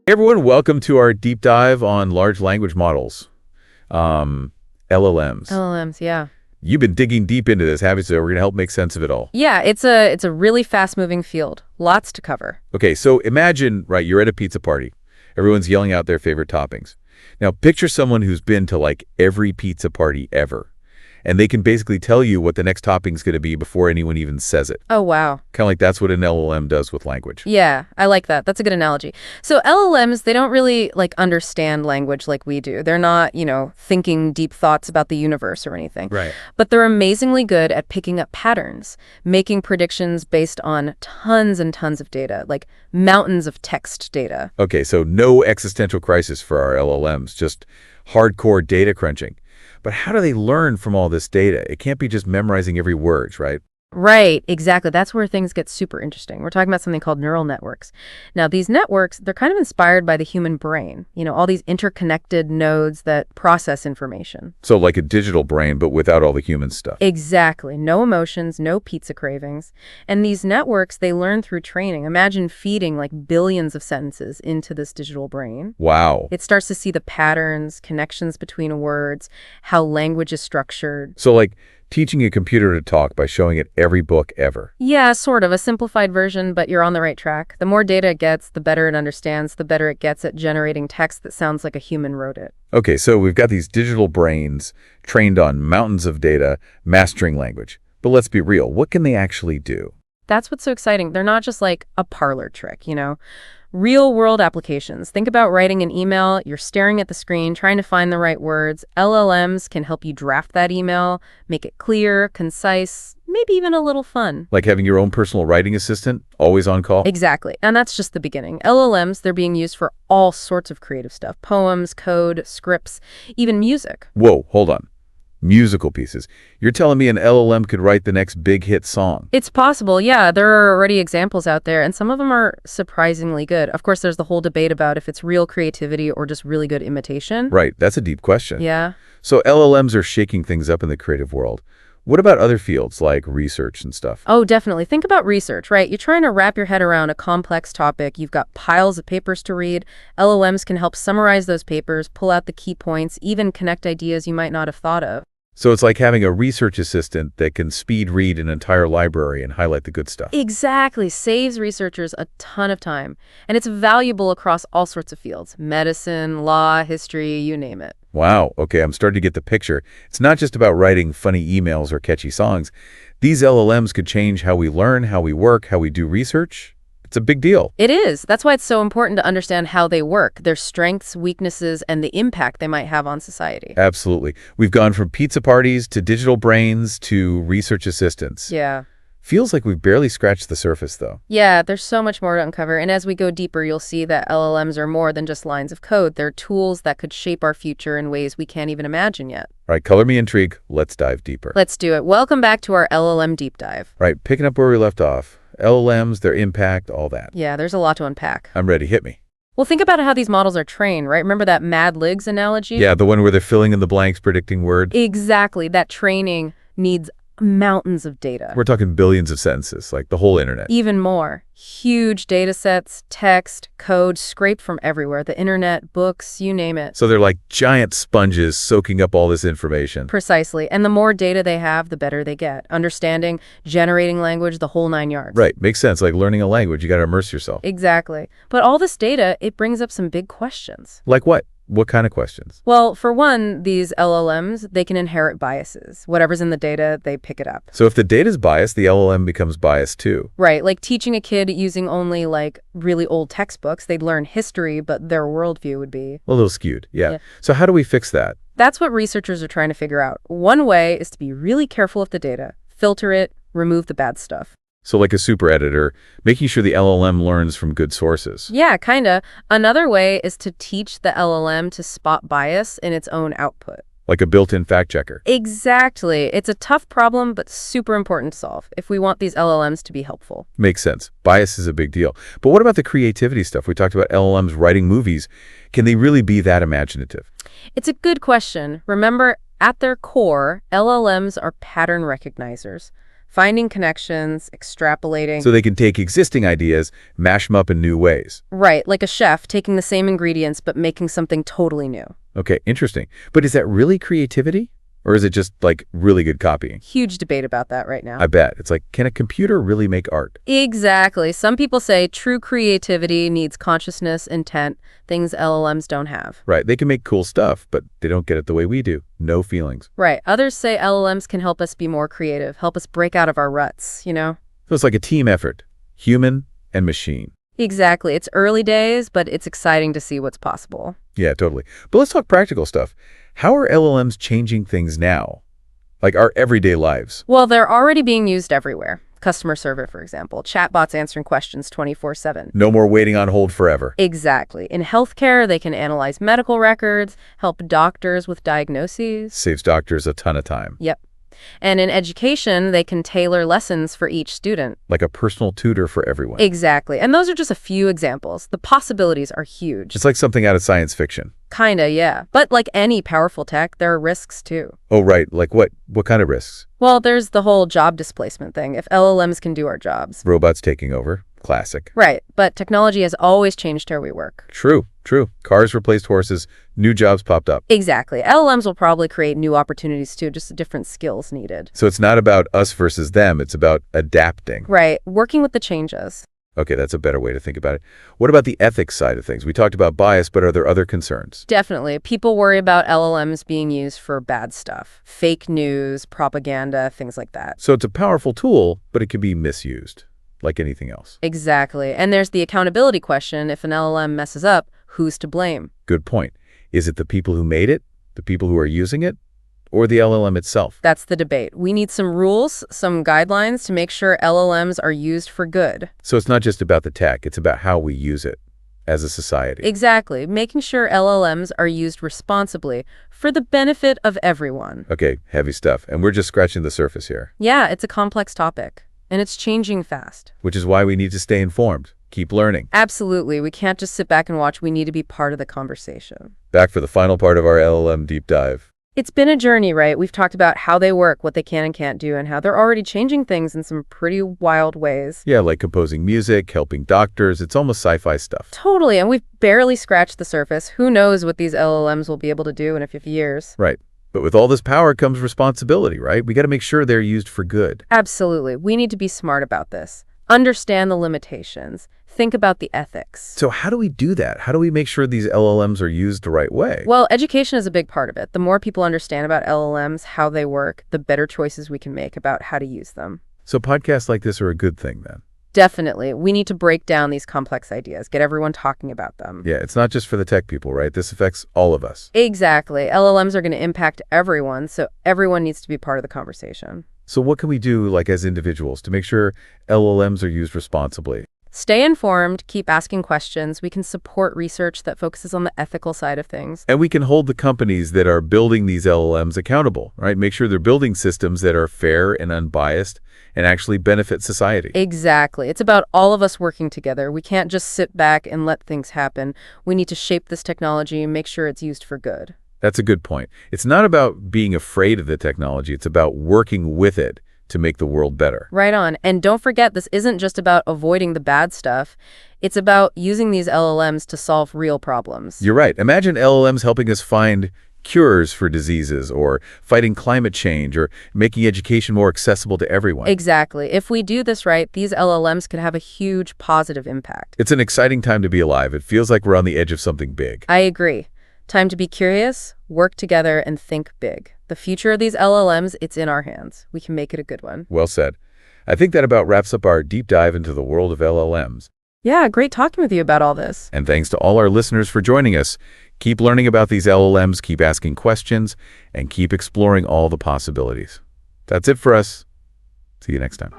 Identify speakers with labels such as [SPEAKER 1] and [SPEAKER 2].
[SPEAKER 1] Everyone, welcome to our deep dive on large language models, LLMs.
[SPEAKER 2] LLMs, yeah.
[SPEAKER 1] You've been digging deep into this, haven't you? So we're going to help make sense of it all.
[SPEAKER 2] Yeah, it's a really fast-moving field. Lots to cover.
[SPEAKER 1] Okay, so imagine, right, you're at a pizza party. Everyone's yelling out their favorite toppings. Now, picture someone who's been to like every pizza party ever, and they can basically tell you what the next topping's going to be before anyone even says it.
[SPEAKER 2] Oh, wow.
[SPEAKER 1] Kind of like that's what an LLM does with language.
[SPEAKER 2] Yeah, I like that. That's a good analogy. So LLMs, they don't really understand language like we do. They're not, thinking deep thoughts about the universe or anything.
[SPEAKER 1] Right.
[SPEAKER 2] But they're amazingly good at picking up patterns, making predictions based on tons and tons of data, like mountains of text data.
[SPEAKER 1] Okay, so no existential crisis for our LLMs, just hardcore data crunching. But how do they learn from all this data? It can't be just memorizing every word, right?
[SPEAKER 2] Right, exactly. That's where things get super interesting. We're talking about something called neural networks. Now, these networks, they're kind of inspired by the human brain, all these interconnected nodes that process information.
[SPEAKER 1] So like a digital brain, but without all the human stuff.
[SPEAKER 2] Exactly. No emotions, no pizza cravings. And these networks, they learn through training. Imagine feeding billions of sentences into this digital brain.
[SPEAKER 1] Wow.
[SPEAKER 2] It starts to see the patterns, connections between words, how language is structured.
[SPEAKER 1] So like teaching a computer to talk by showing it every book ever.
[SPEAKER 2] Yeah, sort of. A simplified version, but you're on the right track. The more data it gets, the better it understands, the better it gets at generating text that sounds like a human wrote it.
[SPEAKER 1] Okay, so we've got these digital brains trained on mountains of data, mastering language. But let's be real, what can they actually do?
[SPEAKER 2] That's what's so exciting. They're not just like a parlor trick, Real world applications. Think about writing an email. You're staring at the screen, trying to find the right words. LLMs can help you draft that email, make it clear, concise, maybe even a little fun.
[SPEAKER 1] Like having your own personal writing assistant, always on call?
[SPEAKER 2] Exactly. And that's just the beginning. LLMs, they're being used for all sorts of creative stuff. Poems, code, scripts, even music.
[SPEAKER 1] Whoa, hold on. Musical pieces. You're telling me an LLM could write the next big hit song?
[SPEAKER 2] It's possible, yeah. There are already examples out there, and some of them are surprisingly good. Of course, there's the whole debate about if it's real creativity or just really good imitation.
[SPEAKER 1] Right, that's a deep question.
[SPEAKER 2] Yeah.
[SPEAKER 1] So LLMs are shaking things up in the creative world. What about other fields like research and stuff?
[SPEAKER 2] Oh, definitely. Think about research, right? You're trying to wrap your head around a complex topic. You've got piles of papers to read. LLMs can help summarize those papers, pull out the key points, even connect ideas you might not have thought of.
[SPEAKER 1] So it's like having a research assistant that can speed read an entire library and highlight the good stuff.
[SPEAKER 2] Exactly. Saves researchers a ton of time. And it's valuable across all sorts of fields. Medicine, law, history, you name it.
[SPEAKER 1] Wow. Okay, I'm starting to get the picture. It's not just about writing funny emails or catchy songs. These LLMs could change how we learn, how we work, how we do research. It's a big deal.
[SPEAKER 2] It is. That's why it's so important to understand how they work, their strengths, weaknesses, and the impact they might have on society.
[SPEAKER 1] Absolutely. We've gone from pizza parties to digital brains to research assistants.
[SPEAKER 2] Yeah.
[SPEAKER 1] Feels like we've barely scratched the surface, though.
[SPEAKER 2] Yeah, there's so much more to uncover. And as we go deeper, you'll see that LLMs are more than just lines of code. They're tools that could shape our future in ways we can't even imagine yet.
[SPEAKER 1] All right, color me intrigued. Let's dive deeper.
[SPEAKER 2] Let's do it. Welcome back to our LLM deep dive.
[SPEAKER 1] Right, picking up where we left off. LLMs, their impact, all that.
[SPEAKER 2] Yeah, there's a lot to unpack.
[SPEAKER 1] I'm ready. Hit me.
[SPEAKER 2] Well, think about how these models are trained, right? Remember that Mad Libs analogy?
[SPEAKER 1] Yeah, the one where they're filling in the blanks, predicting words.
[SPEAKER 2] Exactly. That training needs mountains of data.
[SPEAKER 1] We're talking billions of sentences, like the whole internet.
[SPEAKER 2] Even more. Huge data sets, text, code, scraped from everywhere. The internet, books, you name it.
[SPEAKER 1] So they're like giant sponges soaking up all this information.
[SPEAKER 2] Precisely. And the more data they have, the better they get. Understanding, generating language, the whole 9 yards.
[SPEAKER 1] Right. Makes sense. Like learning a language, you got to immerse yourself.
[SPEAKER 2] Exactly. But all this data, it brings up some big questions.
[SPEAKER 1] Like what? What kind of questions?
[SPEAKER 2] Well, for one, these LLMs, they can inherit biases. Whatever's in the data, they pick it up.
[SPEAKER 1] So if the data's biased, the LLM becomes biased too.
[SPEAKER 2] Right, like teaching a kid using only really old textbooks, they'd learn history, but their worldview would be
[SPEAKER 1] A little skewed, yeah.
[SPEAKER 2] Yeah.
[SPEAKER 1] So how do we fix that?
[SPEAKER 2] That's what researchers are trying to figure out. One way is to be really careful of the data, filter it, remove the bad stuff.
[SPEAKER 1] So like a super editor, making sure the LLM learns from good sources.
[SPEAKER 2] Yeah, kinda. Another way is to teach the LLM to spot bias in its own output.
[SPEAKER 1] Like a built-in fact checker.
[SPEAKER 2] Exactly. It's a tough problem, but super important to solve if we want these LLMs to be helpful.
[SPEAKER 1] Makes sense. Bias is a big deal. But what about the creativity stuff? We talked about LLMs writing movies. Can they really be that imaginative?
[SPEAKER 2] It's a good question. Remember, at their core, LLMs are pattern recognizers. Finding connections, extrapolating.
[SPEAKER 1] So they can take existing ideas, mash them up in new ways.
[SPEAKER 2] Right, like a chef taking the same ingredients but making something totally new.
[SPEAKER 1] Okay, interesting. But is that really creativity? Or is it just, like, really good copying?
[SPEAKER 2] Huge debate about that right now.
[SPEAKER 1] I bet. It's like, can a computer really make art?
[SPEAKER 2] Exactly. Some people say true creativity needs consciousness, intent, things LLMs don't have.
[SPEAKER 1] Right, they can make cool stuff, but they don't get it the way we do. No feelings.
[SPEAKER 2] Right. Others say LLMs can help us be more creative, help us break out of our ruts, you know?
[SPEAKER 1] So it's like a team effort, human and machine.
[SPEAKER 2] Exactly. It's early days, but it's exciting to see what's possible.
[SPEAKER 1] Yeah, totally. But let's talk practical stuff. How are LLMs changing things now? Like our everyday lives?
[SPEAKER 2] Well, they're already being used everywhere. Customer service, for example. Chatbots answering questions 24/7.
[SPEAKER 1] No more waiting on hold forever.
[SPEAKER 2] Exactly. In healthcare, they can analyze medical records, help doctors with diagnoses.
[SPEAKER 1] Saves doctors a ton of time.
[SPEAKER 2] Yep. And in education, they can tailor lessons for each student.
[SPEAKER 1] Like a personal tutor for everyone.
[SPEAKER 2] Exactly. And those are just a few examples. The possibilities are huge.
[SPEAKER 1] It's like something out of science fiction.
[SPEAKER 2] Kinda, yeah. But like any powerful tech, there are risks too.
[SPEAKER 1] Oh, right. Like what? What kind of risks?
[SPEAKER 2] Well, there's the whole job displacement thing. If LLMs can do our jobs.
[SPEAKER 1] Robots taking over. Classic.
[SPEAKER 2] Right. But technology has always changed how we work.
[SPEAKER 1] True. Cars replaced horses. New jobs popped up.
[SPEAKER 2] Exactly. LLMs will probably create new opportunities too, just different skills needed.
[SPEAKER 1] So it's not about us versus them. It's about adapting.
[SPEAKER 2] Right. Working with the changes.
[SPEAKER 1] Okay, that's a better way to think about it. What about the ethics side of things? We talked about bias, but are there other concerns?
[SPEAKER 2] Definitely. People worry about LLMs being used for bad stuff. Fake news, propaganda, things like that.
[SPEAKER 1] So it's a powerful tool, but it can be misused, like anything else.
[SPEAKER 2] Exactly. And there's the accountability question. If an LLM messes up, who's to blame?
[SPEAKER 1] Good point. Is it the people who made it, the people who are using it, or the LLM itself?
[SPEAKER 2] That's the debate. We need some rules, some guidelines to make sure LLMs are used for good.
[SPEAKER 1] So it's not just about the tech, it's about how we use it as a society.
[SPEAKER 2] Exactly. Making sure LLMs are used responsibly for the benefit of everyone.
[SPEAKER 1] Okay, heavy stuff. And we're just scratching the surface here.
[SPEAKER 2] Yeah, it's a complex topic, and it's changing fast.
[SPEAKER 1] Which is why we need to stay informed, keep learning.
[SPEAKER 2] Absolutely. We can't just sit back and watch. We need to be part of the conversation.
[SPEAKER 1] Back for the final part of our LLM deep dive.
[SPEAKER 2] It's been a journey, right? We've talked about how they work, what they can and can't do, and how they're already changing things in some pretty wild ways.
[SPEAKER 1] Yeah, like composing music, helping doctors. It's almost sci-fi stuff.
[SPEAKER 2] Totally, and we've barely scratched the surface. Who knows what these LLMs will be able to do in a few years?
[SPEAKER 1] Right. But with all this power comes responsibility, right? We got to make sure they're used for good.
[SPEAKER 2] Absolutely. We need to be smart about this. Understand the limitations. Think about the ethics.
[SPEAKER 1] So how do we do that? How do we make sure these LLMs are used the right way?
[SPEAKER 2] Well, education is a big part of it. The more people understand about LLMs, how they work, the better choices we can make about how to use them.
[SPEAKER 1] So podcasts like this are a good thing then?
[SPEAKER 2] Definitely. We need to break down these complex ideas, get everyone talking about them.
[SPEAKER 1] Yeah, it's not just for the tech people, right? This affects all of us.
[SPEAKER 2] Exactly. LLMs are going to impact everyone, so everyone needs to be part of the conversation.
[SPEAKER 1] So what can we do, like as individuals, to make sure LLMs are used responsibly?
[SPEAKER 2] Stay informed, keep asking questions. We can support research that focuses on the ethical side of things.
[SPEAKER 1] And we can hold the companies that are building these LLMs accountable, right? Make sure they're building systems that are fair and unbiased and actually benefit society.
[SPEAKER 2] Exactly. It's about all of us working together. We can't just sit back and let things happen. We need to shape this technology and make sure it's used for good.
[SPEAKER 1] That's a good point. It's not about being afraid of the technology. It's about working with it to make the world better.
[SPEAKER 2] Right on. And don't forget, this isn't just about avoiding the bad stuff. It's about using these LLMs to solve real problems.
[SPEAKER 1] You're right. Imagine LLMs helping us find cures for diseases or fighting climate change or making education more accessible to everyone.
[SPEAKER 2] Exactly. If we do this right, these LLMs could have a huge positive impact.
[SPEAKER 1] It's an exciting time to be alive. It feels like we're on the edge of something big.
[SPEAKER 2] I agree. Time to be curious, work together, and think big. The future of these LLMs, it's in our hands. We can make it a good one.
[SPEAKER 1] Well said. I think that about wraps up our deep dive into the world of LLMs.
[SPEAKER 2] Yeah, great talking with you about all this.
[SPEAKER 1] And thanks to all our listeners for joining us. Keep learning about these LLMs, keep asking questions, and keep exploring all the possibilities. That's it for us. See you next time.